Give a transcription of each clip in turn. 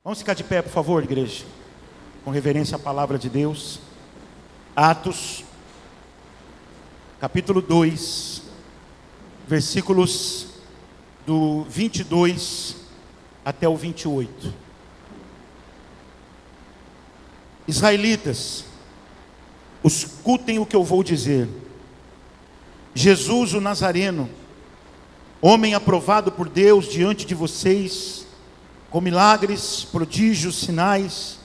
Vamos ficar de pé, por favor, igreja, com reverência à palavra de Deus. Atos, capítulo 2, versículos do 22 até o 28. Israelitas, escutem o que eu vou dizer. Jesus, o Nazareno, homem aprovado por Deus diante de vocês, com milagres, prodígios, sinais,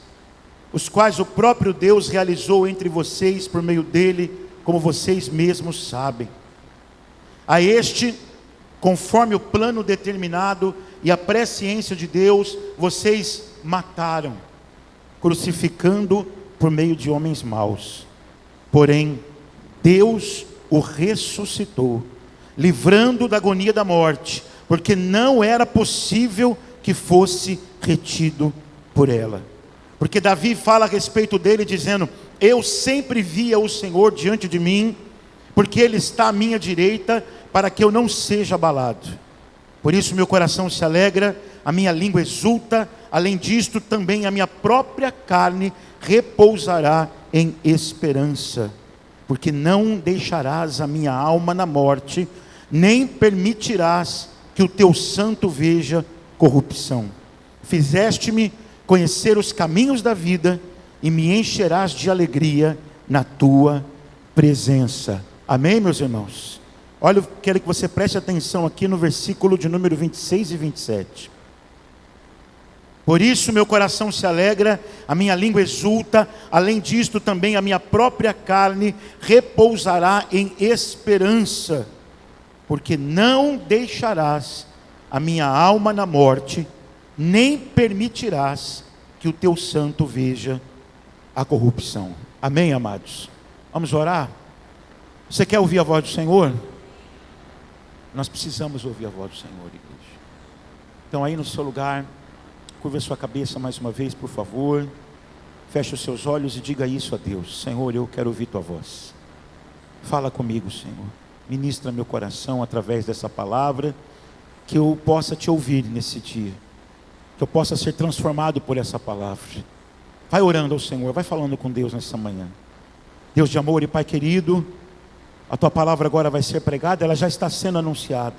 os quais o próprio Deus realizou entre vocês por meio dele, como vocês mesmos sabem. A este, conforme o plano determinado e a presciência de Deus, vocês mataram, crucificando por meio de homens maus. Porém, Deus o ressuscitou, livrando da agonia da morte, porque não era possível que fosse retido por ela. Porque Davi fala a respeito dele dizendo: eu sempre via o Senhor diante de mim, porque Ele está à minha direita, para que eu não seja abalado. Por isso meu coração se alegra, a minha língua exulta, além disto também a minha própria carne repousará em esperança, porque não deixarás a minha alma na morte, nem permitirás que o teu santo veja corrupção. Fizeste-me conhecer os caminhos da vida, e me encherás de alegria na tua presença. Amém, meus irmãos? Olha, eu quero que você preste atenção aqui no versículo de número 26 e 27. Por isso meu coração se alegra, a minha língua exulta, além disto também a minha própria carne repousará em esperança, porque não deixarás a minha alma na morte, nem permitirás que o teu santo veja a corrupção. Amém, amados? Vamos orar? Você quer ouvir a voz do Senhor? Nós precisamos ouvir a voz do Senhor, igreja. Então aí no seu lugar, curva a sua cabeça mais uma vez, por favor. Feche os seus olhos e diga isso a Deus: Senhor, eu quero ouvir tua voz. Fala comigo, Senhor. Ministra meu coração através dessa palavra, que eu possa te ouvir nesse dia, que eu possa ser transformado por essa palavra. Vai orando ao Senhor, vai falando com Deus nessa manhã. Deus de amor e Pai querido, a tua palavra agora vai ser pregada, ela já está sendo anunciada.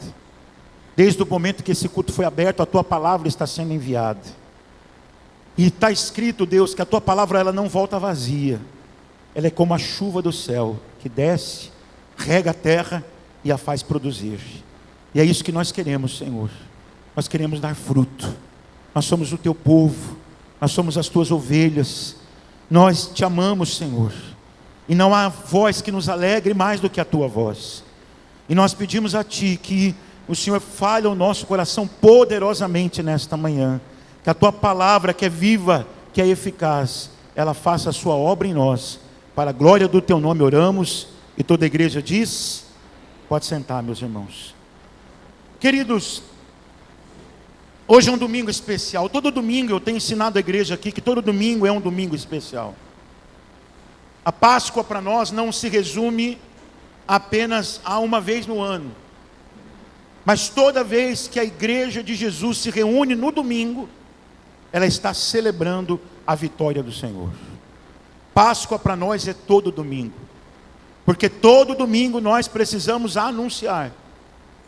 Desde o momento que esse culto foi aberto, a tua palavra está sendo enviada. E está escrito, Deus, que a tua palavra ela não volta vazia. Ela é como a chuva do céu, que desce, rega a terra e a faz produzir. E é isso que nós queremos, Senhor. Nós queremos dar fruto. Nós somos o teu povo. Nós somos as tuas ovelhas. Nós te amamos, Senhor. E não há voz que nos alegre mais do que a tua voz. E nós pedimos a ti que o Senhor fale ao nosso coração poderosamente nesta manhã. Que a tua palavra, que é viva, que é eficaz, ela faça a sua obra em nós. Para a glória do teu nome oramos. E toda a igreja diz: pode sentar, meus irmãos. Queridos, hoje é um domingo especial. Todo domingo eu tenho ensinado a igreja aqui que todo domingo é um domingo especial. A Páscoa para nós não se resume apenas a uma vez no ano, mas toda vez que a igreja de Jesus se reúne no domingo, ela está celebrando a vitória do Senhor. Páscoa para nós é todo domingo, porque todo domingo nós precisamos anunciar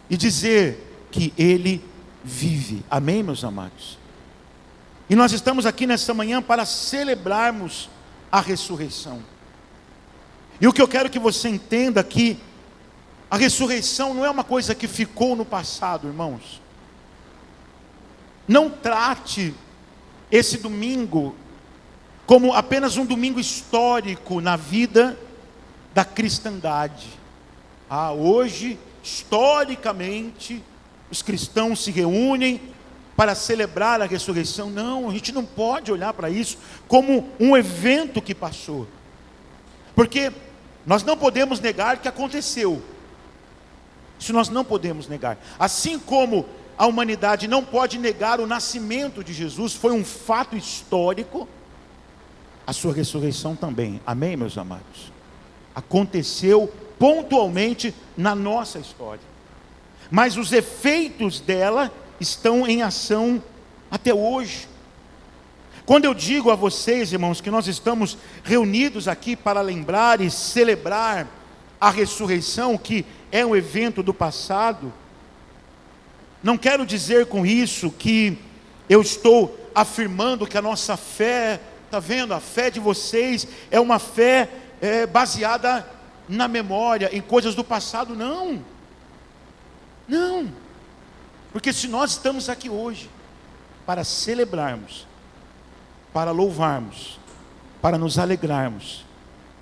e dizer que Ele vive. Amém, meus amados? E nós estamos aqui nessa manhã para celebrarmos a ressurreição. E o que eu quero que você entenda aqui, a ressurreição não é uma coisa que ficou no passado, irmãos. Não trate esse domingo como apenas um domingo histórico na vida da cristandade. Hoje, historicamente, os cristãos se reúnem para celebrar a ressurreição. Não, a gente não pode olhar para isso como um evento que passou, porque nós não podemos negar que aconteceu. Isso nós não podemos negar. Assim como a humanidade não pode negar o nascimento de Jesus, foi um fato histórico, a sua ressurreição também. Amém, meus amados? Aconteceu pontualmente na nossa história, mas os efeitos dela estão em ação até hoje. Quando eu digo a vocês, irmãos, que nós estamos reunidos aqui para lembrar e celebrar a ressurreição, que é um evento do passado, não quero dizer com isso que eu estou afirmando que a nossa fé, está vendo, a fé de vocês é uma fé baseada na memória, em coisas do passado. Não, não, porque se nós estamos aqui hoje para celebrarmos, para louvarmos, para nos alegrarmos,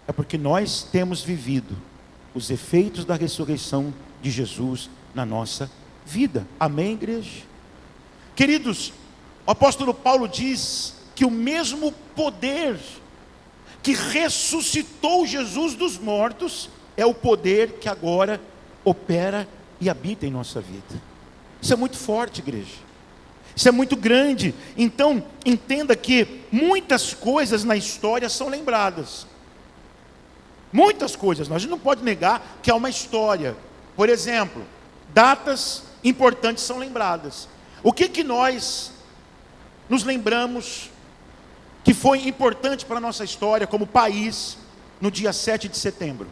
é porque nós temos vivido os efeitos da ressurreição de Jesus na nossa vida. Amém, igreja? Queridos, o apóstolo Paulo diz que o mesmo poder que ressuscitou Jesus dos mortos é o poder que agora opera e habita em nossa vida. Isso é muito forte, igreja. Isso é muito grande. Então, entenda que muitas coisas na história são lembradas. Muitas coisas, a gente não pode negar que há uma história. Por exemplo, datas importantes são lembradas. O que nós nos lembramos que foi importante para a nossa história como país no dia 7 de setembro?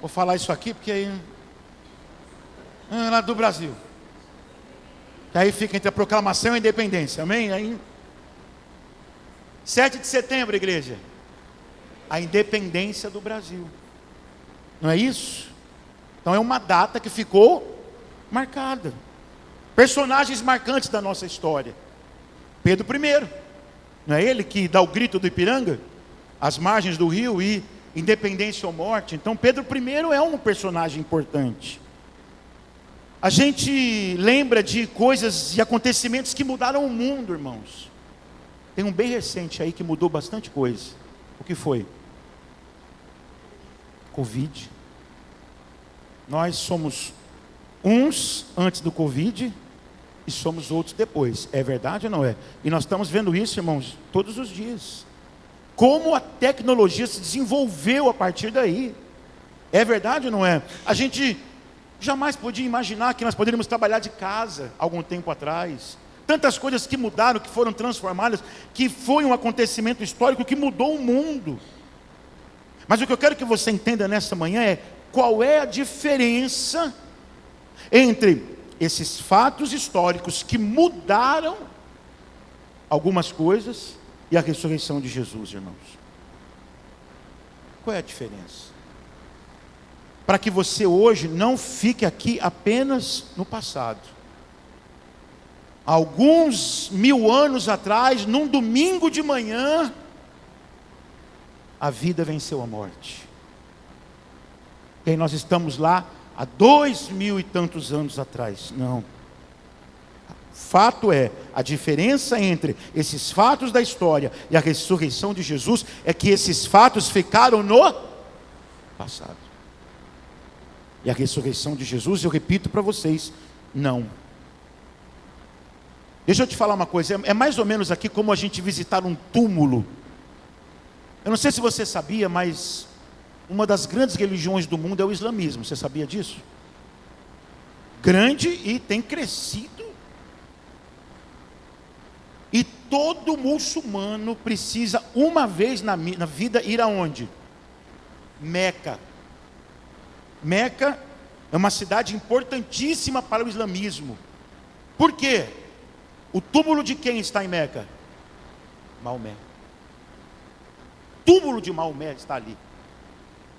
Vou falar isso aqui porque aí é lá do Brasil. Que aí fica entre a proclamação e a independência, amém? Aí, 7 de setembro, igreja, a independência do Brasil, não é isso? Então é uma data que ficou marcada. Personagens marcantes da nossa história. Pedro I, não é ele que dá o grito do Ipiranga, às margens do rio, e independência ou morte? Então Pedro I é um personagem importante. A gente lembra de coisas e acontecimentos que mudaram o mundo, irmãos. Tem um bem recente aí que mudou bastante coisa. O que foi? Covid. Nós somos uns antes do Covid e somos outros depois. É verdade ou não é? E nós estamos vendo isso, irmãos, todos os dias. Como a tecnologia se desenvolveu a partir daí. É verdade ou não é? A gente jamais podia imaginar que nós poderíamos trabalhar de casa algum tempo atrás. Tantas coisas que mudaram, que foram transformadas, que foi um acontecimento histórico que mudou o mundo. Mas o que eu quero que você entenda nessa manhã é qual é a diferença entre esses fatos históricos que mudaram algumas coisas e a ressurreição de Jesus, irmãos. Qual é a diferença? Para que você hoje não fique aqui apenas no passado. Alguns 1000 anos atrás, num domingo de manhã, a vida venceu a morte. E aí nós estamos lá há 2000 e tantos anos atrás. Não. Fato é, a diferença entre esses fatos da história e a ressurreição de Jesus é que esses fatos ficaram no passado. E a ressurreição de Jesus, eu repito para vocês, não. Deixa eu te falar uma coisa, é mais ou menos aqui como a gente visitar um túmulo. Eu não sei se você sabia, mas uma das grandes religiões do mundo é o islamismo. Você sabia disso? Grande e tem crescido. E todo muçulmano precisa uma vez na vida ir aonde? Meca. Meca é uma cidade importantíssima para o islamismo. Por quê? O túmulo de quem está em Meca? Maomé. O túmulo de Maomé está ali.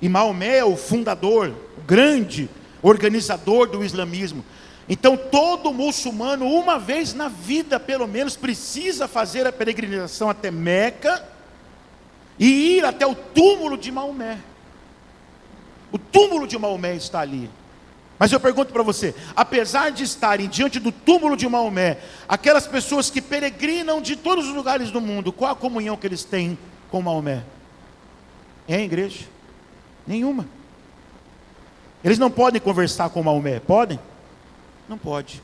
E Maomé é o fundador, o grande organizador do islamismo. Então todo muçulmano, uma vez na vida pelo menos, precisa fazer a peregrinação até Meca e ir até o túmulo de Maomé. O túmulo de Maomé está ali. Mas eu pergunto para você, apesar de estarem diante do túmulo de Maomé, aquelas pessoas que peregrinam de todos os lugares do mundo, qual a comunhão que eles têm com Maomé? Hein, igreja? Nenhuma. Eles não podem conversar com Maomé, podem? Não pode.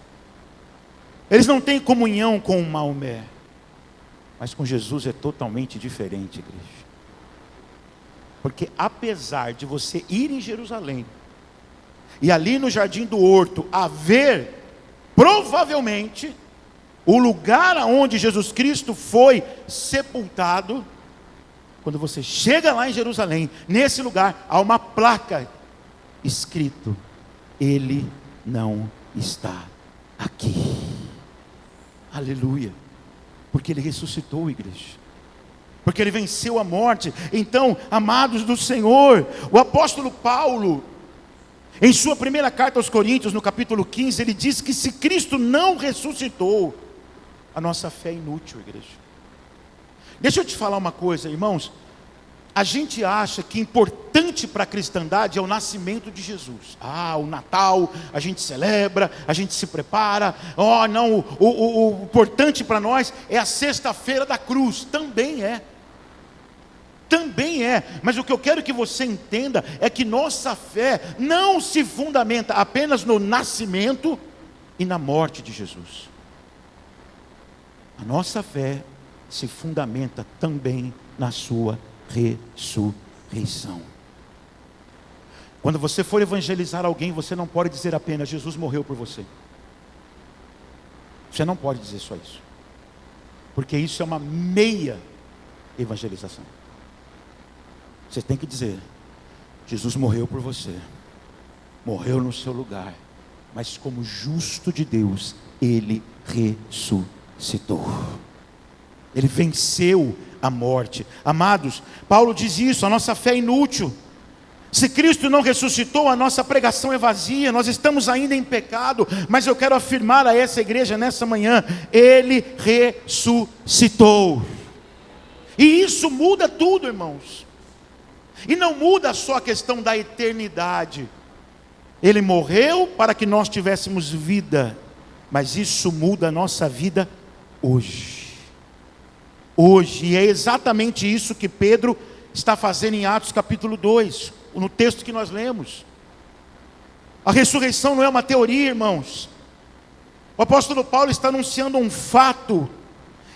Eles não têm comunhão com Maomé. Mas com Jesus é totalmente diferente, igreja. Porque apesar de você ir em Jerusalém e ali no jardim do horto haver, provavelmente, o lugar aonde Jesus Cristo foi sepultado, quando você chega lá em Jerusalém, nesse lugar, há uma placa escrito: Ele não está aqui. Aleluia. Porque Ele ressuscitou, igreja. Porque Ele venceu a morte. Então, amados do Senhor, o apóstolo Paulo, em sua primeira carta aos Coríntios, no capítulo 15, ele diz que se Cristo não ressuscitou, a nossa fé é inútil, igreja. Deixa eu te falar uma coisa, irmãos. A gente acha que importante para a cristandade é o nascimento de Jesus. O Natal, a gente celebra, a gente se prepara. Não, o importante para nós é a sexta-feira da cruz. Também é. Também é. Mas o que eu quero que você entenda é que nossa fé não se fundamenta apenas no nascimento e na morte de Jesus. A nossa fé se fundamenta também na sua ressurreição. Quando você for evangelizar alguém, você não pode dizer apenas: Jesus morreu por você. Você não pode dizer só isso, porque isso é uma meia evangelização. Você tem que dizer: Jesus morreu por você, morreu no seu lugar, mas como justo de Deus, Ele ressuscitou. Ele venceu a morte. Amados, Paulo diz isso: a nossa fé é inútil. Se Cristo não ressuscitou, a nossa pregação é vazia, nós estamos ainda em pecado. Mas eu quero afirmar a essa igreja nessa manhã: Ele ressuscitou. E isso muda tudo, irmãos. E não muda só a questão da eternidade. Ele morreu para que nós tivéssemos vida, mas isso muda a nossa vida hoje. Hoje, e é exatamente isso que Pedro está fazendo em Atos capítulo 2, no texto que nós lemos. A ressurreição não é uma teoria, irmãos. O apóstolo Paulo está anunciando um fato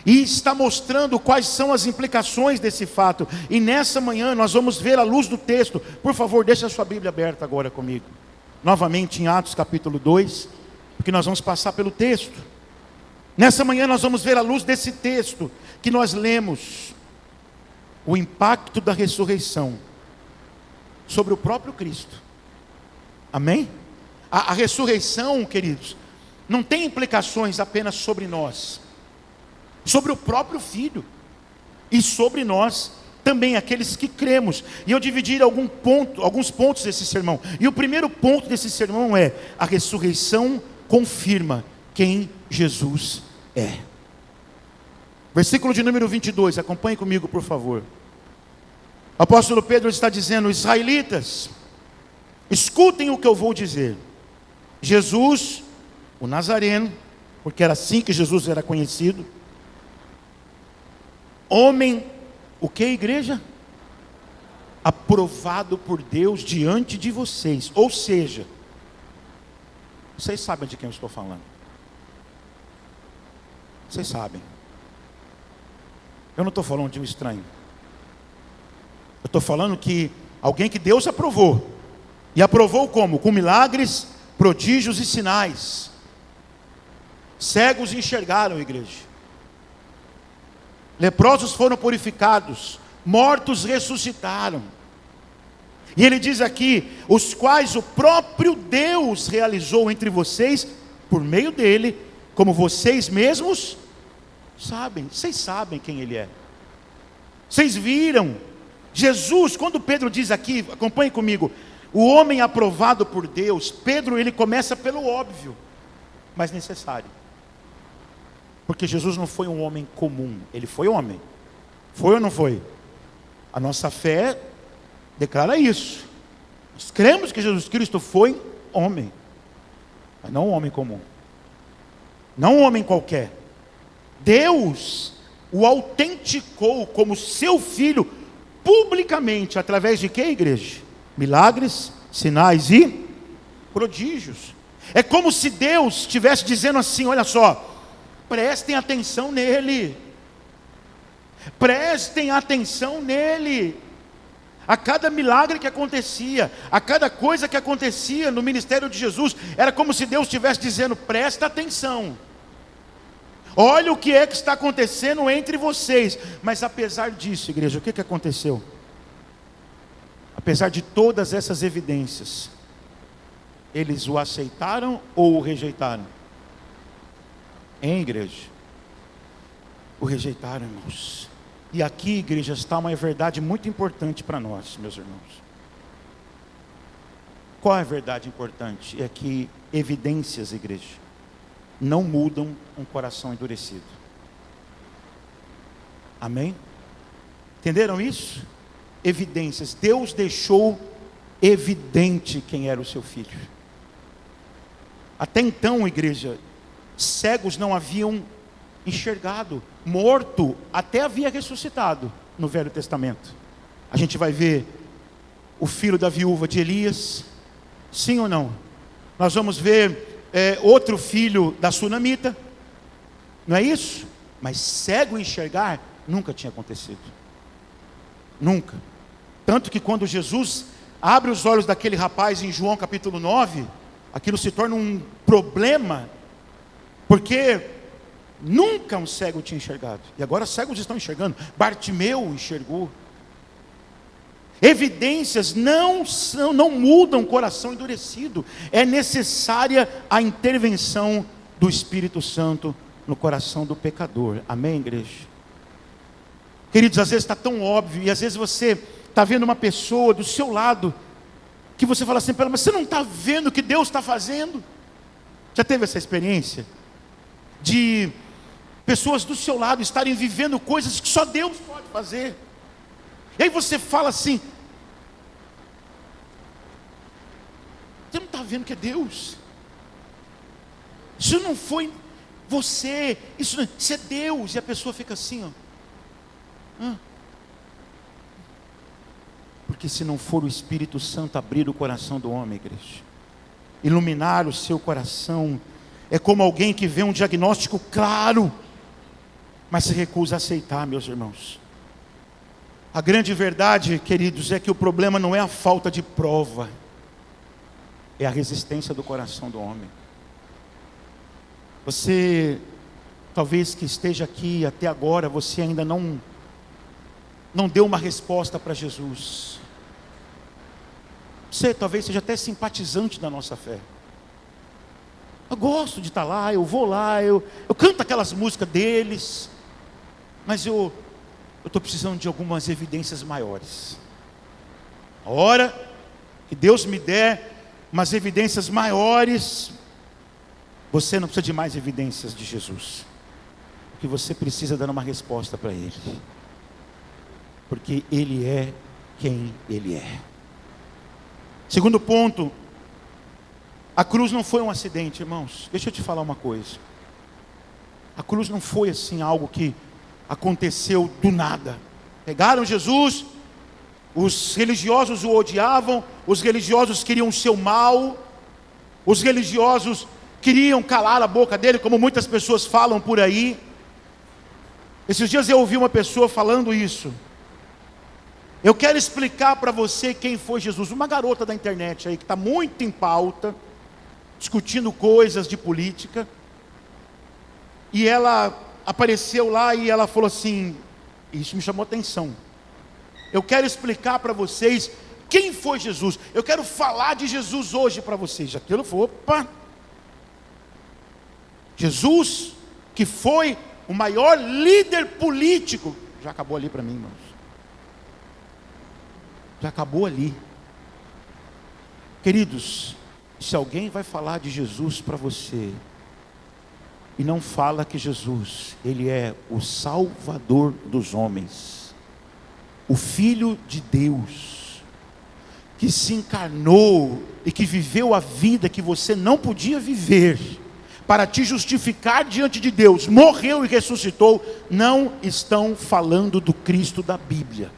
e está mostrando quais são as implicações desse fato. E nessa manhã nós vamos ver à luz do texto. Por favor, deixa a sua Bíblia aberta agora comigo, novamente em Atos capítulo 2, porque nós vamos passar pelo texto. Nessa manhã nós vamos ver à luz desse texto que nós lemos o impacto da ressurreição sobre o próprio Cristo. Amém? A ressurreição, queridos, não tem implicações apenas sobre nós, sobre o próprio Filho e sobre nós também, aqueles que cremos. E eu dividi alguns pontos desse sermão. E o primeiro ponto desse sermão é: a ressurreição confirma quem Jesus é. Versículo de número 22, acompanhe comigo, por favor. O apóstolo Pedro está dizendo: israelitas, escutem o que eu vou dizer. Jesus, o Nazareno, porque era assim que Jesus era conhecido, homem, o que, igreja? Aprovado por Deus diante de vocês. Ou seja, vocês sabem de quem eu estou falando. Vocês sabem. Eu não estou falando de um estranho. Eu estou falando que alguém que Deus aprovou. E aprovou como? Com milagres, prodígios e sinais. Cegos enxergaram, igreja. Leprosos foram purificados. Mortos ressuscitaram. E ele diz aqui: os quais o próprio Deus realizou entre vocês, por meio dele, como vocês mesmos sabem. Vocês sabem quem ele é. Vocês viram. Jesus, quando Pedro diz aqui, acompanhe comigo, o homem aprovado por Deus, Pedro, ele começa pelo óbvio, mas necessário. Porque Jesus não foi um homem comum, ele foi homem. Foi ou não foi? A nossa fé declara isso. Nós cremos que Jesus Cristo foi homem, mas não um homem comum, não um homem qualquer. Deus o autenticou como seu filho publicamente, através de que, igreja? Milagres, sinais e prodígios. É como se Deus estivesse dizendo assim: olha só, prestem atenção nele. Prestem atenção nele. A cada milagre que acontecia, a cada coisa que acontecia no ministério de Jesus, era como se Deus estivesse dizendo: presta atenção, olha o que é que está acontecendo entre vocês. Mas apesar disso, igreja, o que aconteceu? Apesar de todas essas evidências, eles o aceitaram ou o rejeitaram? Hein, igreja? O rejeitaram, irmãos. E aqui, igreja, está uma verdade muito importante para nós, meus irmãos. Qual é a verdade importante? É que evidências, igreja, não mudam um coração endurecido. Amém? Entenderam isso? Evidências. Deus deixou evidente quem era o seu filho. Até então, igreja, cegos não haviam enxergado, morto até havia ressuscitado no Velho Testamento. A gente vai ver o filho da viúva de Elias, sim ou não? Nós vamos ver outro filho da sunamita, não é isso? Mas cego enxergar nunca tinha acontecido, nunca. Tanto que quando Jesus abre os olhos daquele rapaz em João capítulo 9, aquilo se torna um problema, porque nunca um cego tinha enxergado, e agora cegos estão enxergando. Bartimeu enxergou. Evidências não mudam o coração endurecido. É necessária a intervenção do Espírito Santo no coração do pecador. Amém, igreja? Queridos, às vezes está tão óbvio, e às vezes você está vendo uma pessoa do seu lado, que você fala assim: mas você não está vendo o que Deus está fazendo? Já teve essa experiência? De pessoas do seu lado estarem vivendo coisas que só Deus pode fazer. E aí você fala assim: você não está vendo que é Deus? Isso não foi você, isso é Deus. E a pessoa fica assim, ó. Porque se não for o Espírito Santo abrir o coração do homem, igreja, iluminar o seu coração, é como alguém que vê um diagnóstico claro, mas se recusa a aceitar, meus irmãos. A grande verdade, queridos, é que o problema não é a falta de prova, é a resistência do coração do homem. Você, talvez que esteja aqui até agora, você ainda não deu uma resposta para Jesus. Você talvez seja até simpatizante da nossa fé. Eu gosto de estar lá, eu vou lá, eu canto aquelas músicas deles, mas eu estou precisando de algumas evidências maiores. A hora que Deus me der umas evidências maiores, você não precisa de mais evidências de Jesus. O que você precisa é dar uma resposta para Ele, porque Ele é quem Ele é. Segundo ponto, a cruz não foi um acidente, irmãos. Deixa eu te falar uma coisa. A cruz não foi assim algo que aconteceu do nada. Pegaram Jesus, os religiosos o odiavam, os religiosos queriam o seu mal, os religiosos queriam calar a boca dele, como muitas pessoas falam por aí. Esses dias eu ouvi uma pessoa falando isso: eu quero explicar para você quem foi Jesus. Uma garota da internet aí, que está muito em pauta, discutindo coisas de política, e ela apareceu lá e ela falou assim, isso me chamou atenção: eu quero explicar para vocês quem foi Jesus, eu quero falar de Jesus hoje para vocês. Aquilo foi, opa, Jesus, que foi o maior líder político, já acabou ali para mim, irmãos. Já acabou ali. Queridos, se alguém vai falar de Jesus para você, e não fala que Jesus, Ele é o Salvador dos homens, o Filho de Deus, que se encarnou e que viveu a vida que você não podia viver, para te justificar diante de Deus, morreu e ressuscitou, não estão falando do Cristo da Bíblia.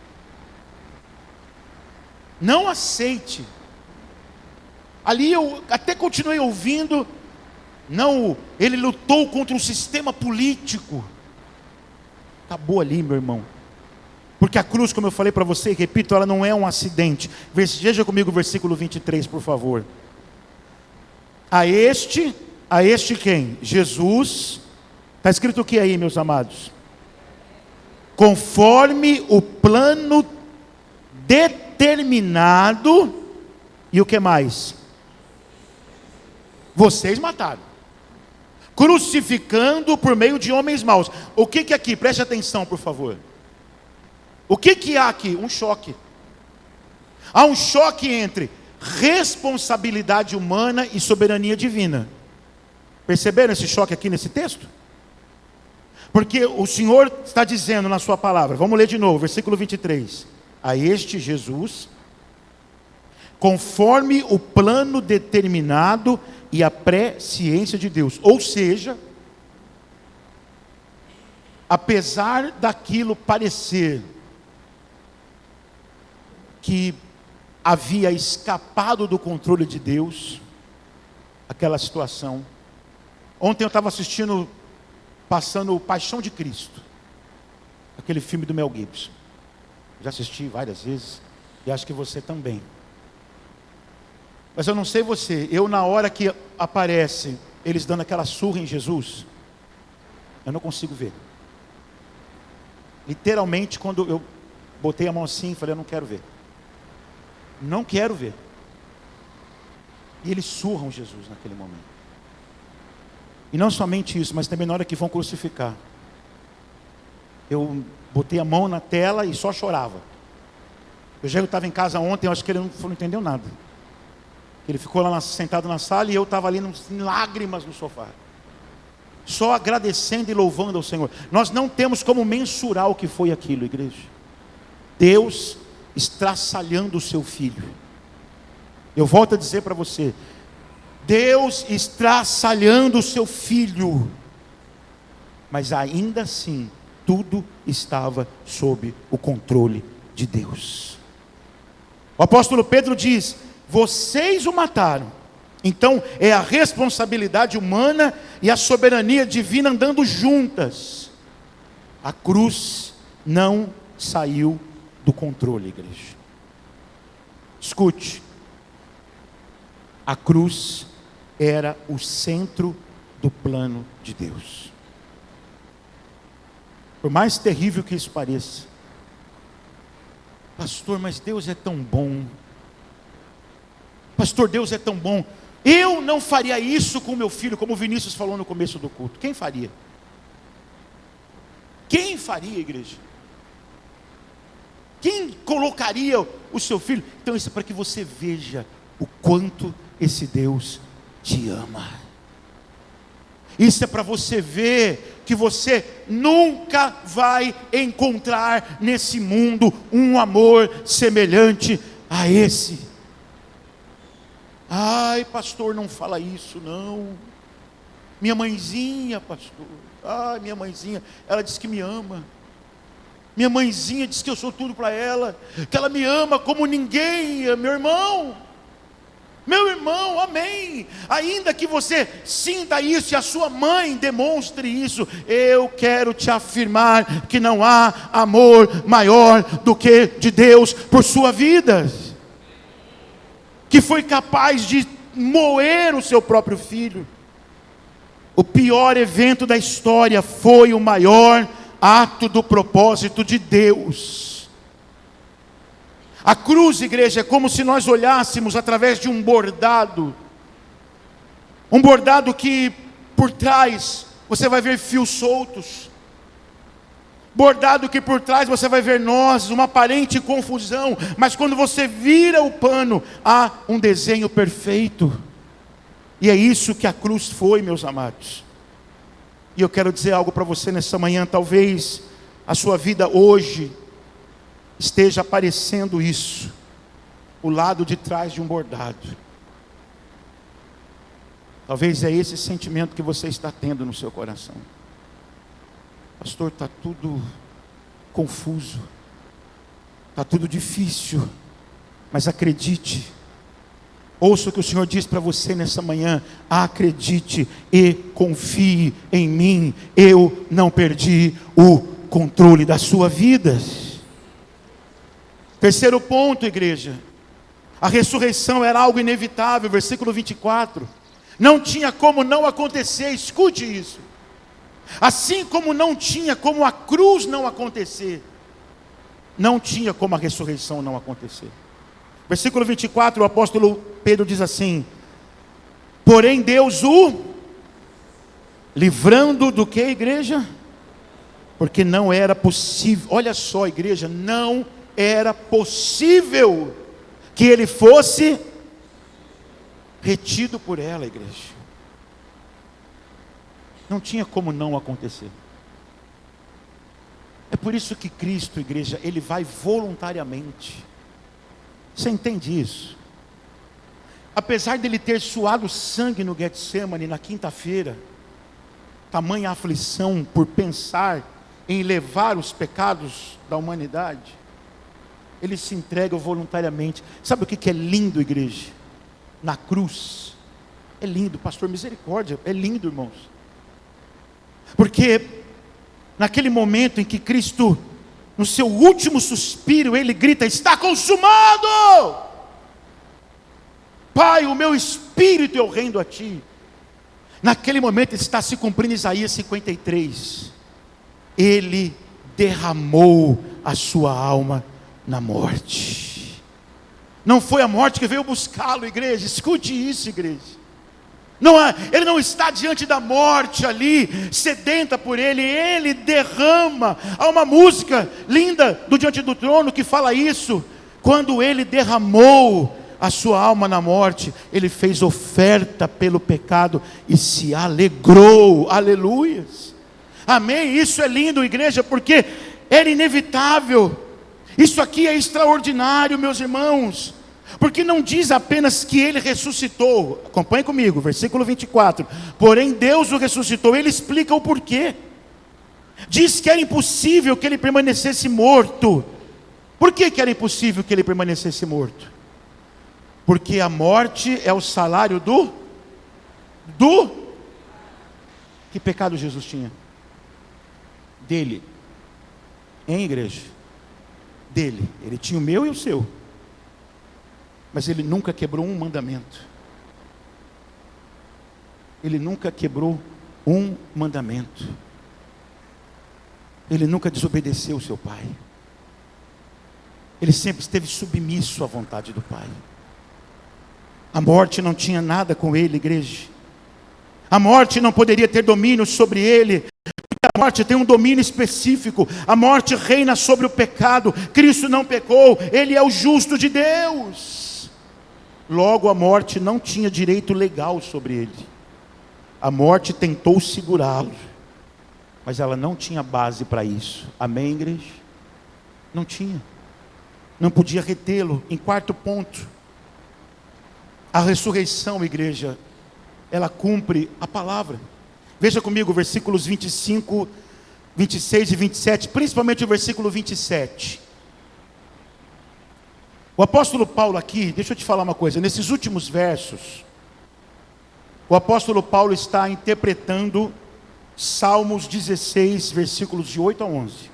Não aceite. Ali eu até continuei ouvindo, não, ele lutou contra o sistema político. Acabou ali, meu irmão. Porque a cruz, como eu falei para você, e repito, ela não é um acidente. Veja comigo o versículo 23, por favor. A este quem? Jesus. Está escrito o que aí, meus amados? Conforme o plano determinado. E o que mais? Vocês mataram, crucificando por meio de homens maus. O que aqui? Preste atenção, por favor. O que há aqui? Um choque. Há um choque entre responsabilidade humana e soberania divina. Perceberam esse choque aqui nesse texto? Porque o Senhor está dizendo na sua palavra, vamos ler de novo, versículo 23. A este Jesus, conforme o plano determinado e a presciência de Deus. Ou seja, apesar daquilo parecer que havia escapado do controle de Deus, aquela situação. Ontem eu estava assistindo, passando o Paixão de Cristo, aquele filme do Mel Gibson. Já assisti várias vezes, e acho que você também. Mas eu não sei você, eu na hora que aparece eles dando aquela surra em Jesus, eu não consigo ver. Literalmente, quando eu botei a mão assim, falei, eu não quero ver. Não quero ver. E eles surram Jesus naquele momento. E não somente isso, mas também na hora que vão crucificar. Eu botei a mão na tela e só chorava. Eu já estava em casa ontem, eu acho que ele não entendeu nada. Ele ficou lá sentado na sala e eu estava ali em lágrimas no sofá. Só agradecendo e louvando ao Senhor. Nós não temos como mensurar o que foi aquilo, igreja. Deus estraçalhando o seu filho. Eu volto a dizer para você, Deus estraçalhando o seu filho. Mas ainda assim, tudo estava sob o controle de Deus. O apóstolo Pedro diz, vocês o mataram. Então é a responsabilidade humana e a soberania divina andando juntas. A cruz não saiu do controle, igreja. Escute. A cruz era o centro do plano de Deus. Por mais terrível que isso pareça. Pastor, mas Deus é tão bom. Pastor, Deus é tão bom. Eu não faria isso com meu filho, como o Vinícius falou no começo do culto. Quem faria? Quem faria, igreja? Quem colocaria o seu filho? Então isso é para que você veja o quanto esse Deus te ama. Isso é para você ver que você nunca vai encontrar nesse mundo um amor semelhante a esse. Ai, pastor, não fala isso não. Minha mãezinha, pastor. Ai, minha mãezinha, ela diz que me ama. Minha mãezinha diz que eu sou tudo para ela, que ela me ama como ninguém, meu irmão, amém. Ainda que você sinta isso e a sua mãe demonstre isso, eu quero te afirmar que não há amor maior do que de Deus por sua vida, que foi capaz de moer o seu próprio filho. O pior evento da história foi o maior ato do propósito de Deus. A cruz, igreja, é como se nós olhássemos através de um bordado que por trás você vai ver fios soltos, bordado que por trás você vai ver nós, uma aparente confusão, mas quando você vira o pano, há um desenho perfeito. E é isso que a cruz foi, meus amados. E eu quero dizer algo para você nessa manhã. Talvez a sua vida hoje esteja aparecendo isso, o lado de trás de um bordado. Talvez é esse sentimento que você está tendo no seu coração. Pastor, está tudo confuso, está tudo difícil, mas acredite, ouça o que o Senhor diz para você nessa manhã: acredite e confie em mim, eu não perdi o controle da sua vida. Terceiro ponto, igreja. A ressurreição era algo inevitável, versículo 24. Não tinha como não acontecer, escute isso. Assim como não tinha como a cruz não acontecer, não tinha como a ressurreição não acontecer. Versículo 24, o apóstolo Pedro diz assim: porém Deus o livrando do que, igreja? Porque não era possível, olha só, igreja, não era possível que ele fosse retido por ela, igreja. Não tinha como não acontecer. É por isso que Cristo, igreja, ele vai voluntariamente. Você entende isso? Apesar dele ter suado sangue no Getsemane na quinta-feira, tamanha aflição por pensar em levar os pecados da humanidade, ele se entrega voluntariamente. Sabe o que é lindo, igreja? Na cruz, é lindo, pastor, misericórdia, é lindo, irmãos, porque naquele momento em que Cristo, no seu último suspiro, ele grita: está consumado, Pai, o meu espírito eu rendo a ti. Naquele momento está se cumprindo Isaías 53, ele derramou a sua alma na morte. Não foi a morte que veio buscá-lo, igreja, escute isso, igreja. Ele não está diante da morte ali, sedenta por ele, ele derrama. Há uma música linda do Diante do Trono que fala isso. Quando ele derramou a sua alma na morte, ele fez oferta pelo pecado e se alegrou, aleluias, amém. Isso é lindo, igreja, porque era inevitável. Isso aqui é extraordinário, meus irmãos, porque não diz apenas que ele ressuscitou. Acompanhe comigo, versículo 24. Porém Deus o ressuscitou. Ele explica o porquê. Diz que era impossível que ele permanecesse morto. Por que era impossível que ele permanecesse morto? Porque a morte é o salário do que pecado Jesus tinha? Dele. Em igreja? Dele. Ele tinha o meu e o seu. Mas ele nunca quebrou um mandamento. Ele nunca quebrou um mandamento. Ele nunca desobedeceu o seu pai. Ele sempre esteve submisso à vontade do Pai. A morte não tinha nada com ele, igreja. A morte não poderia ter domínio sobre ele, porque a morte tem um domínio específico. A morte reina sobre o pecado. Cristo não pecou, ele é o justo de Deus. Logo, a morte não tinha direito legal sobre ele. A morte tentou segurá-lo, mas ela não tinha base para isso. Amém, igreja? Não tinha. Não podia retê-lo. Em quarto ponto, a ressurreição, igreja, ela cumpre a palavra. Veja comigo versículos 25, 26 e 27, principalmente o versículo 27. O apóstolo Paulo aqui, deixa eu te falar uma coisa, nesses últimos versos, o apóstolo Paulo está interpretando Salmos 16, versículos de 8 a 11.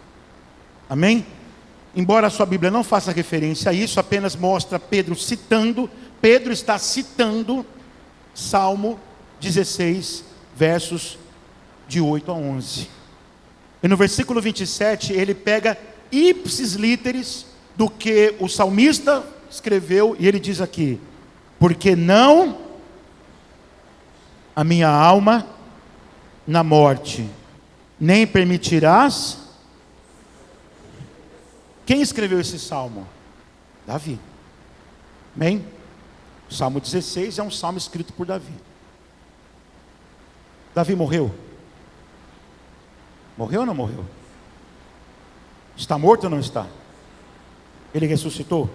Amém? Embora a sua Bíblia não faça referência a isso, apenas mostra Pedro está citando Salmo 16, versos de 8 a 11. E no versículo 27, ele pega ipsis literis do que o salmista escreveu, e ele diz aqui: porque não a minha alma na morte, nem permitirás. Quem escreveu esse salmo? Davi. Amém? O Salmo 16 é um salmo escrito por Davi. Davi morreu? Morreu ou não morreu? Está morto ou não está? Ele ressuscitou?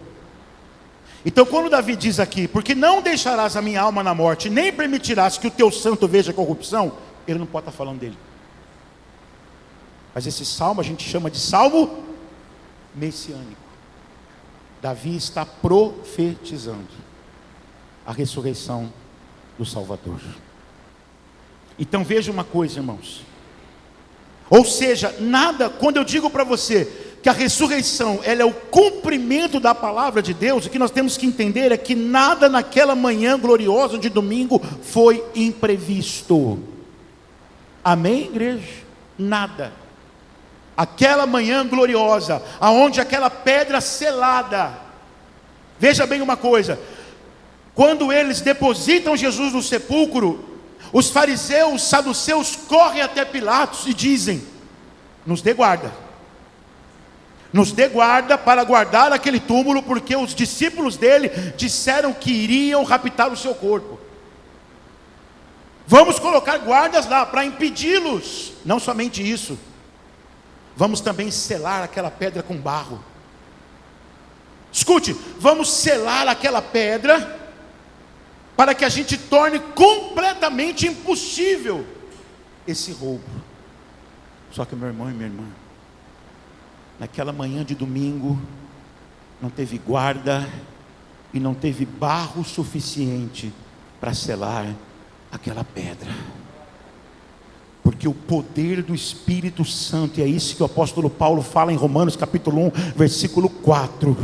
Então quando Davi diz aqui: porque não deixarás a minha alma na morte, nem permitirás que o teu santo veja corrupção, ele não pode estar falando dele. Mas esse salmo a gente chama de salmo messiânico. Davi está profetizando a ressurreição do Salvador. Então veja uma coisa, irmãos. Ou seja, nada, quando eu digo para você que a ressurreição, ela é o cumprimento da palavra de Deus, o que nós temos que entender é que nada naquela manhã gloriosa de domingo foi imprevisto. Amém, igreja? Nada. Aquela manhã gloriosa, aonde aquela pedra selada, veja bem uma coisa, quando eles depositam Jesus no sepulcro, os fariseus, os saduceus correm até Pilatos e dizem: nos dê guarda. Nos dê guarda para guardar aquele túmulo, porque os discípulos dele disseram que iriam raptar o seu corpo. Vamos colocar guardas lá para impedi-los. Não somente isso, vamos também selar aquela pedra com barro. Escute, vamos selar aquela pedra para que a gente torne completamente impossível esse roubo. Só que meu irmão e minha irmã, naquela manhã de domingo, não teve guarda e não teve barro suficiente para selar aquela pedra, porque o poder do Espírito Santo, e é isso que o apóstolo Paulo fala em Romanos capítulo 1, versículo 4,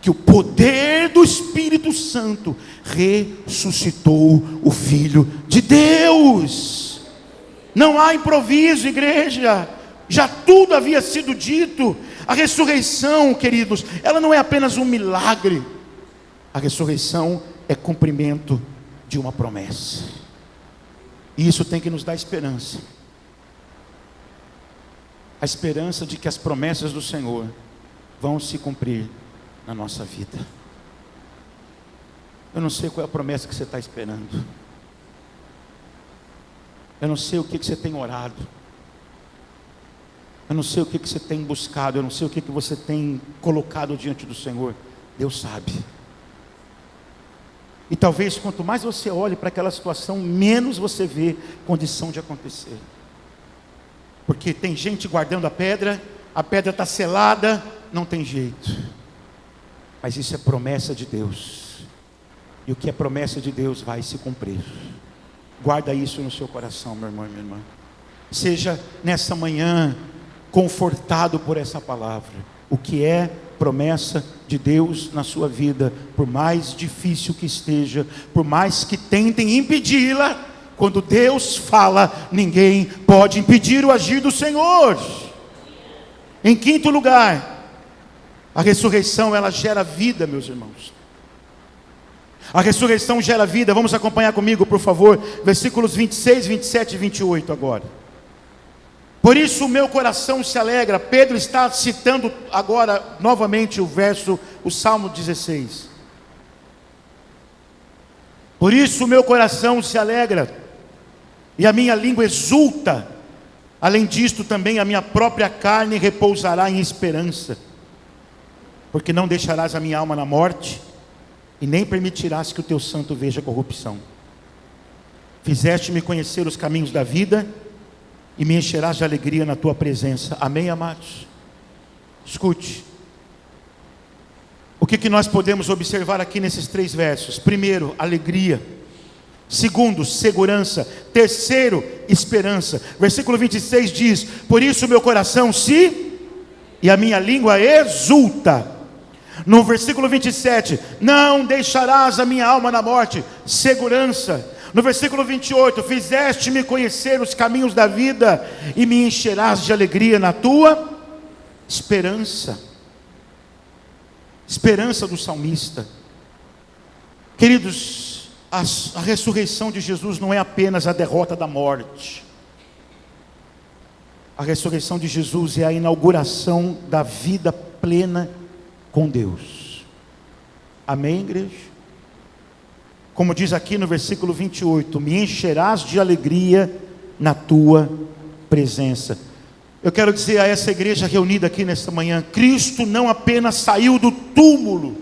que o poder do Espírito Santo ressuscitou o Filho de Deus. Não há improviso, igreja, já tudo havia sido dito. A ressurreição, queridos, ela não é apenas um milagre, a ressurreição é cumprimento de uma promessa, e isso tem que nos dar esperança, a esperança de que as promessas do Senhor vão se cumprir na nossa vida. Eu não sei qual é a promessa que você está esperando, eu não sei o que você tem orado, eu não sei o que você tem buscado, eu não sei o que você tem colocado diante do Senhor. Deus sabe. E talvez quanto mais você olhe para aquela situação, menos você vê condição de acontecer. Porque tem gente guardando a pedra está selada, não tem jeito. Mas isso é promessa de Deus. E o que é promessa de Deus vai se cumprir. Guarda isso no seu coração, meu irmão e minha irmã. Seja nessa manhã confortado por essa palavra. O que é promessa de Deus na sua vida, por mais difícil que esteja, por mais que tentem impedi-la, quando Deus fala, ninguém pode impedir o agir do Senhor. Em quinto lugar, a ressurreição, ela gera vida, meus irmãos. A ressurreição gera vida. Vamos acompanhar comigo, por favor, versículos 26, 27 e 28 agora. Por isso o meu coração se alegra. Pedro está citando agora novamente o Salmo 16. Por isso o meu coração se alegra, e a minha língua exulta. Além disto também a minha própria carne repousará em esperança, porque não deixarás a minha alma na morte, e nem permitirás que o teu santo veja corrupção. Fizeste-me conhecer os caminhos da vida, e me encherás de alegria na tua presença. Amém, amados? Escute, o que nós podemos observar aqui nesses 3 versos? Primeiro, alegria. Segundo, segurança. Terceiro, esperança. Versículo 26 diz: por isso meu coração e a minha língua exulta. No versículo 27, não deixarás a minha alma na morte. Segurança. No versículo 28, fizeste-me conhecer os caminhos da vida, e me encherás de alegria na tua esperança. Esperança do salmista. Queridos, a ressurreição de Jesus não é apenas a derrota da morte. A ressurreição de Jesus é a inauguração da vida plena com Deus. Amém, igreja? Como diz aqui no versículo 28, me encherás de alegria na tua presença. Eu quero dizer a essa igreja reunida aqui nesta manhã, Cristo não apenas saiu do túmulo,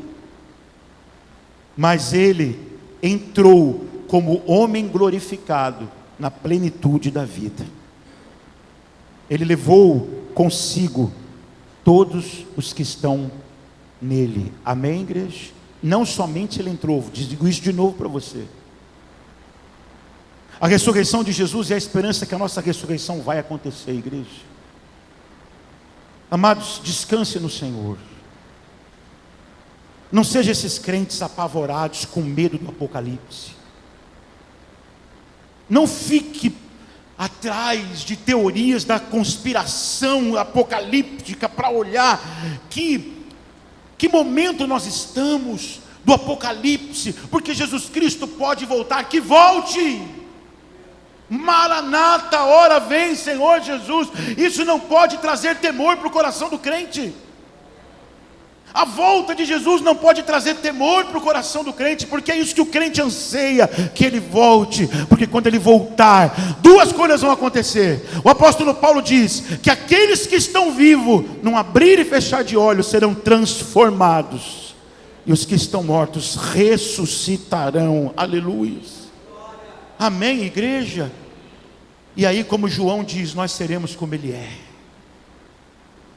mas Ele entrou como homem glorificado na plenitude da vida. Ele levou consigo todos os que estão nele. Amém, igreja? Não somente Ele entrou, digo isso de novo para você. A ressurreição de Jesus é a esperança que a nossa ressurreição vai acontecer, igreja. Amados, descanse no Senhor. Não seja esses crentes apavorados com medo do apocalipse. Não fique atrás de teorias da conspiração apocalíptica para olhar que momento nós estamos do apocalipse, porque Jesus Cristo pode voltar, que volte. Maranata, ora vem Senhor Jesus. Isso não pode trazer temor para o coração do crente. A volta de Jesus não pode trazer temor para o coração do crente, porque é isso que o crente anseia, que ele volte, porque quando ele voltar, duas coisas vão acontecer. O apóstolo Paulo diz que aqueles que estão vivos, num abrir e fechar de olhos, serão transformados, e os que estão mortos ressuscitarão. Aleluia. Amém, igreja? E aí, como João diz, nós seremos como ele é.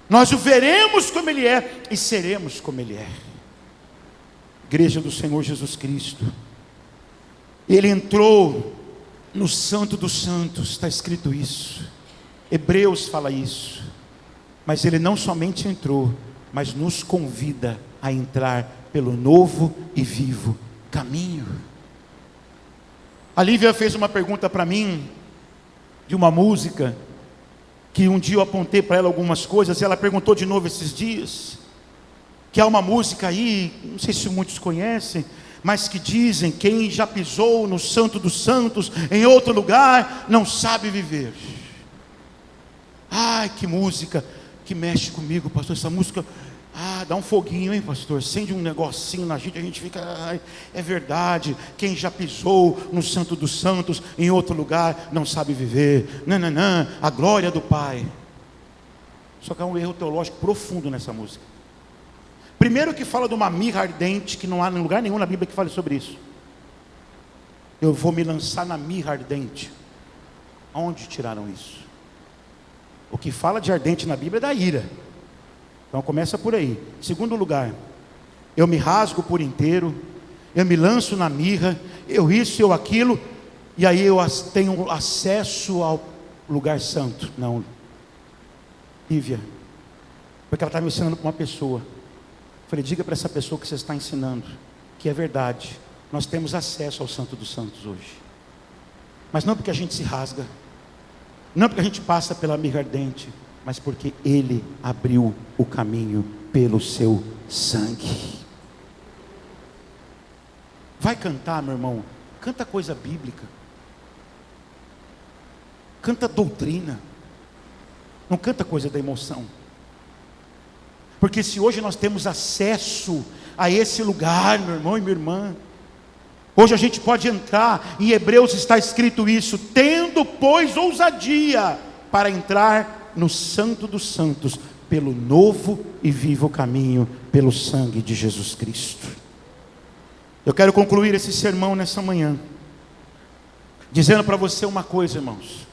Nós o veremos como ele é e seremos como ele é. Igreja do Senhor Jesus Cristo. Ele entrou no Santo dos Santos, está escrito isso. Hebreus fala isso. Mas ele não somente entrou, mas nos convida a entrar pelo novo e vivo caminho. A Lívia fez uma pergunta para mim, de uma música, que um dia eu apontei para ela algumas coisas, e ela perguntou de novo esses dias, que há uma música aí, não sei se muitos conhecem, mas que dizem: quem já pisou no Santo dos Santos, em outro lugar, não sabe viver. Ai, que música que mexe comigo, pastor. Essa música, dá um foguinho, hein, pastor? Acende um negocinho na gente, a gente fica, é verdade. Quem já pisou no Santo dos Santos, em outro lugar, não sabe viver. Nananã, a glória do Pai. Só que há um erro teológico profundo nessa música. Primeiro, que fala de uma mirra ardente, que não há em lugar nenhum na Bíblia que fale sobre isso. Eu vou me lançar na mirra ardente. Aonde tiraram isso? O que fala de ardente na Bíblia é da ira. Então começa por aí. Segundo lugar, eu me rasgo por inteiro, eu me lanço na mirra, eu isso, eu aquilo, e aí eu tenho acesso ao lugar santo. Não, Lívia, porque ela está me ensinando para uma pessoa. Eu falei: diga para essa pessoa que você está ensinando que é verdade, nós temos acesso ao Santo dos Santos hoje, mas não porque a gente se rasga, não porque a gente passa pela mirra ardente, mas porque Ele abriu o caminho pelo seu sangue. Vai cantar, meu irmão, canta coisa bíblica, canta doutrina, não canta coisa da emoção. Porque se hoje nós temos acesso a esse lugar, meu irmão e minha irmã, hoje a gente pode entrar, em Hebreus está escrito isso: tendo, pois, ousadia para entrar no Santo dos Santos, pelo novo e vivo caminho, pelo sangue de Jesus Cristo. Eu quero concluir esse sermão nessa manhã, dizendo para você uma coisa, irmãos.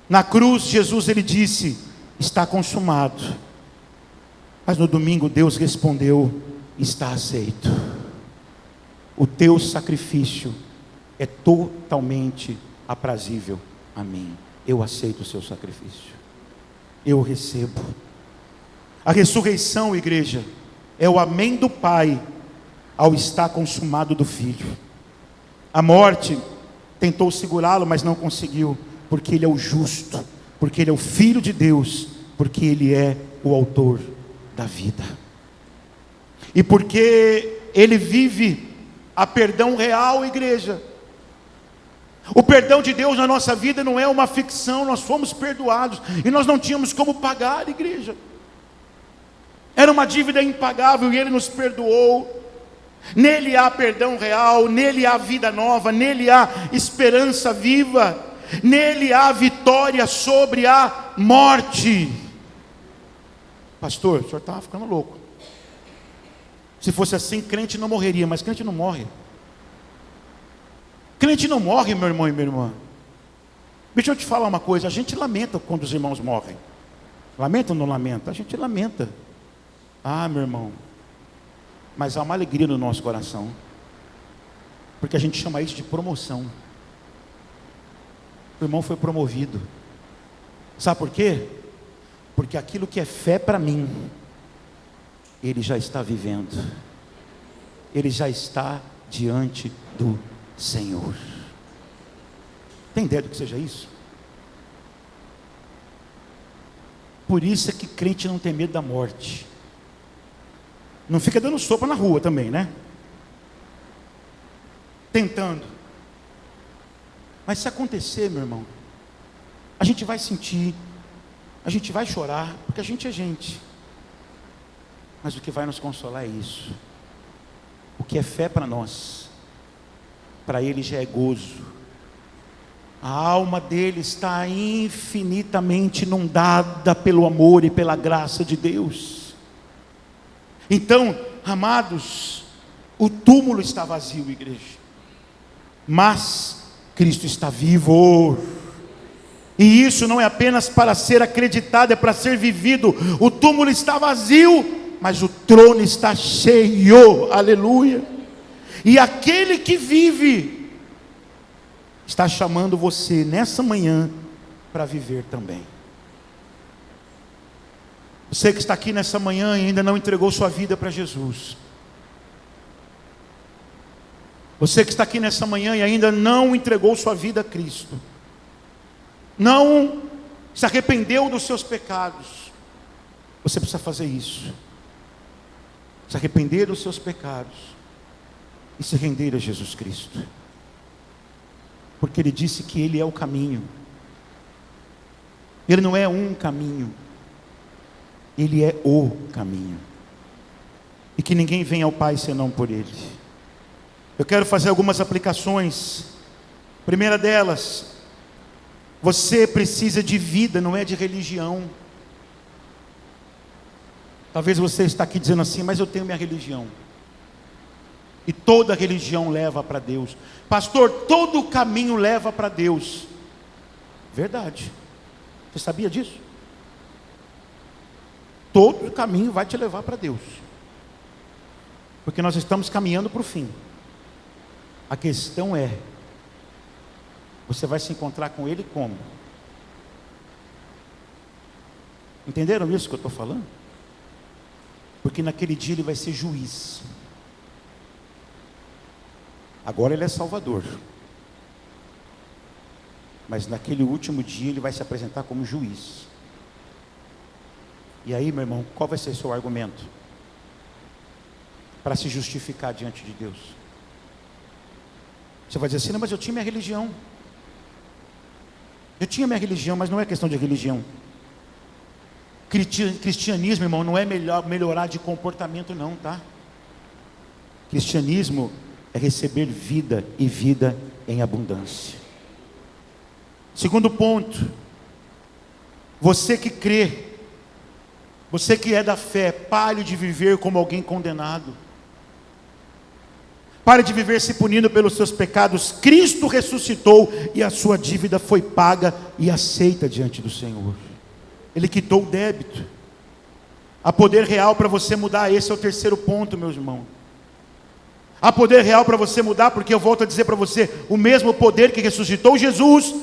Na cruz, Jesus, ele disse: está consumado. Mas no domingo, Deus respondeu: está aceito. O teu sacrifício é totalmente aprazível a mim. Eu aceito o seu sacrifício. Eu recebo. A ressurreição, igreja, é o amém do Pai ao estar consumado do Filho. A morte tentou segurá-lo, mas não conseguiu, porque Ele é o justo, porque Ele é o Filho de Deus, porque Ele é o autor da vida, e porque Ele vive a perdão real, igreja. O perdão de Deus na nossa vida não é uma ficção. Nós fomos perdoados e nós não tínhamos como pagar, igreja. Era uma dívida impagável e Ele nos perdoou. Nele há perdão real, nele há vida nova, nele há esperança viva, nele há vitória sobre a morte. Pastor, o senhor estava ficando louco. Se fosse assim, crente não morreria, mas crente não morre. Crente não morre, meu irmão e minha irmã. Deixa eu te falar uma coisa: a gente lamenta quando os irmãos morrem. Lamenta ou não lamenta? A gente lamenta. Meu irmão, mas há uma alegria no nosso coração, porque a gente chama isso de promoção. O irmão foi promovido. Sabe por quê? Porque aquilo que é fé para mim, ele já está vivendo. Ele já está diante do Senhor. Tem ideia do que seja isso? Por isso é que crente não tem medo da morte. Não fica dando sopa na rua também, né? Tentando. Mas se acontecer, meu irmão, a gente vai sentir, a gente vai chorar, porque a gente é gente. Mas o que vai nos consolar é isso. O que é fé para nós, para ele já é gozo. A alma dele está infinitamente inundada pelo amor e pela graça de Deus. Então, amados, o túmulo está vazio, igreja, mas Cristo está vivo. E isso não é apenas para ser acreditado, é para ser vivido. O túmulo está vazio, mas o trono está cheio, aleluia. E aquele que vive está chamando você nessa manhã para viver também. Você que está aqui nessa manhã e ainda não entregou sua vida para Jesus. Você que está aqui nessa manhã e ainda não entregou sua vida a Cristo. Não se arrependeu dos seus pecados. Você precisa fazer isso. Se arrepender dos seus pecados e se render a Jesus Cristo. Porque Ele disse que Ele é o caminho. Ele não é um caminho, Ele é o caminho. E que ninguém vem ao Pai senão por Ele. Eu quero fazer algumas aplicações. Primeira delas, você precisa de vida, não é de religião. Talvez você está aqui dizendo assim, mas eu tenho minha religião. E toda religião leva para Deus. Pastor, todo caminho leva para Deus. Verdade. Você sabia disso? Todo caminho vai te levar para Deus. Porque nós estamos caminhando para o fim. A questão é, você vai se encontrar com Ele como? Entenderam isso que eu estou falando? Porque naquele dia Ele vai ser juiz. Agora Ele é Salvador. Mas naquele último dia Ele vai se apresentar como juiz. E aí, meu irmão, qual vai ser o seu argumento para se justificar diante de Deus? Você vai dizer assim, não, mas eu tinha minha religião. Eu tinha minha religião, mas não é questão de religião. Cristianismo, irmão, não é melhorar de comportamento não, tá? Cristianismo é receber vida e vida em abundância. Segundo ponto, você que crê, você que é da fé, pare de viver como alguém condenado. Pare de viver se punindo pelos seus pecados. Cristo ressuscitou e a sua dívida foi paga e aceita diante do Senhor. Ele quitou o débito. Há poder real para você mudar. Esse é o terceiro ponto, meus irmãos. Há poder real para você mudar, porque eu volto a dizer para você, o mesmo poder que ressuscitou Jesus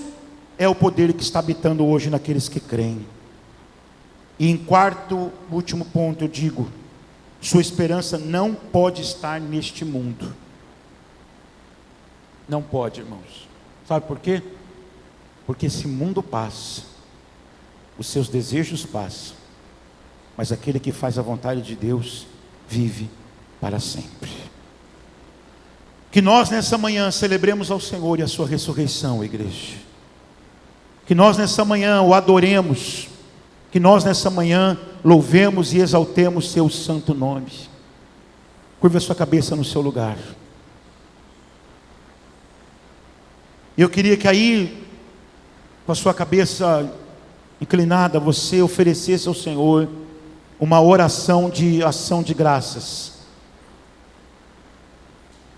é o poder que está habitando hoje naqueles que creem. E em quarto, último ponto, eu digo, sua esperança não pode estar neste mundo. Não pode, irmãos. Sabe por quê? Porque esse mundo passa, os seus desejos passam, mas aquele que faz a vontade de Deus vive para sempre. Que nós nessa manhã celebremos ao Senhor e a sua ressurreição, igreja. Que nós nessa manhã o adoremos. Que nós nessa manhã louvemos e exaltemos seu santo nome. Curva a sua cabeça no seu lugar. Eu queria que aí, com a sua cabeça inclinada, você oferecesse ao Senhor uma oração de ação de graças.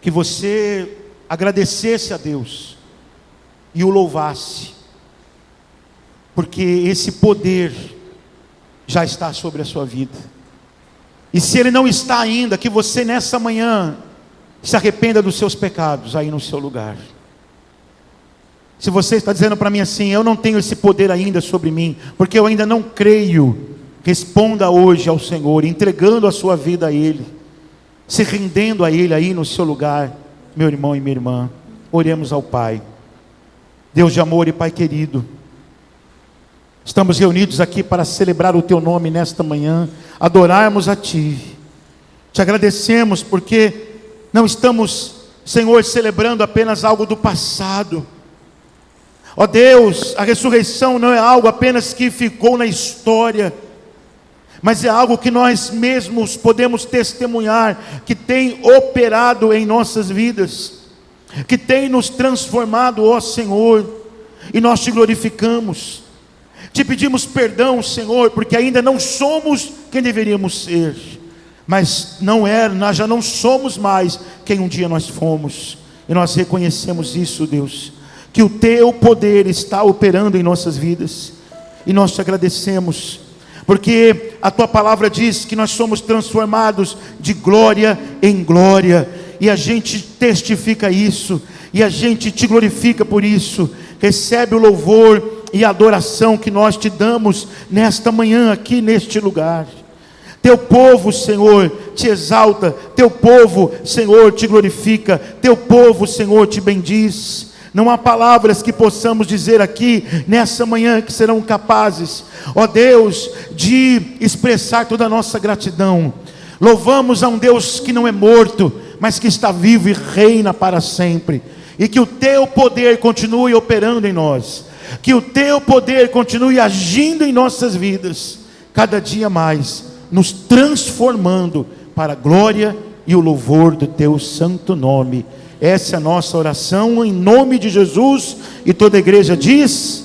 Que você agradecesse a Deus e o louvasse, porque esse poder já está sobre a sua vida. E se ele não está ainda, que você nessa manhã se arrependa dos seus pecados aí no seu lugar. Se você está dizendo para mim assim, eu não tenho esse poder ainda sobre mim, porque eu ainda não creio, responda hoje ao Senhor, entregando a sua vida a Ele, se rendendo a Ele aí no seu lugar. Meu irmão e minha irmã, oremos ao Pai. Deus de amor e Pai querido, estamos reunidos aqui para celebrar o Teu nome nesta manhã, adorarmos a Ti, Te agradecemos porque não estamos, Senhor, celebrando apenas algo do passado. Ó Deus, a ressurreição não é algo apenas que ficou na história, mas é algo que nós mesmos podemos testemunhar, que tem operado em nossas vidas, que tem nos transformado, ó Senhor, e nós Te glorificamos, Te pedimos perdão, Senhor, porque ainda não somos quem deveríamos ser, mas nós já não somos mais quem um dia nós fomos, e nós reconhecemos isso, Deus, que o Teu poder está operando em nossas vidas, e nós Te agradecemos, porque a Tua palavra diz que nós somos transformados de glória em glória, e a gente testifica isso, e a gente Te glorifica por isso. Recebe o louvor e a adoração que nós Te damos nesta manhã aqui neste lugar. Teu povo, Senhor, Te exalta, Teu povo, Senhor, Te glorifica, Teu povo, Senhor, Te bendiz. Não há palavras que possamos dizer aqui nessa manhã que serão capazes, ó Deus, de expressar toda a nossa gratidão. Louvamos a um Deus que não é morto, mas que está vivo e reina para sempre, e que o Teu poder continue operando em nós, que o Teu poder continue agindo em nossas vidas, cada dia mais, nos transformando para a glória e o louvor do Teu santo nome. Essa é a nossa oração em nome de Jesus, e toda a igreja diz...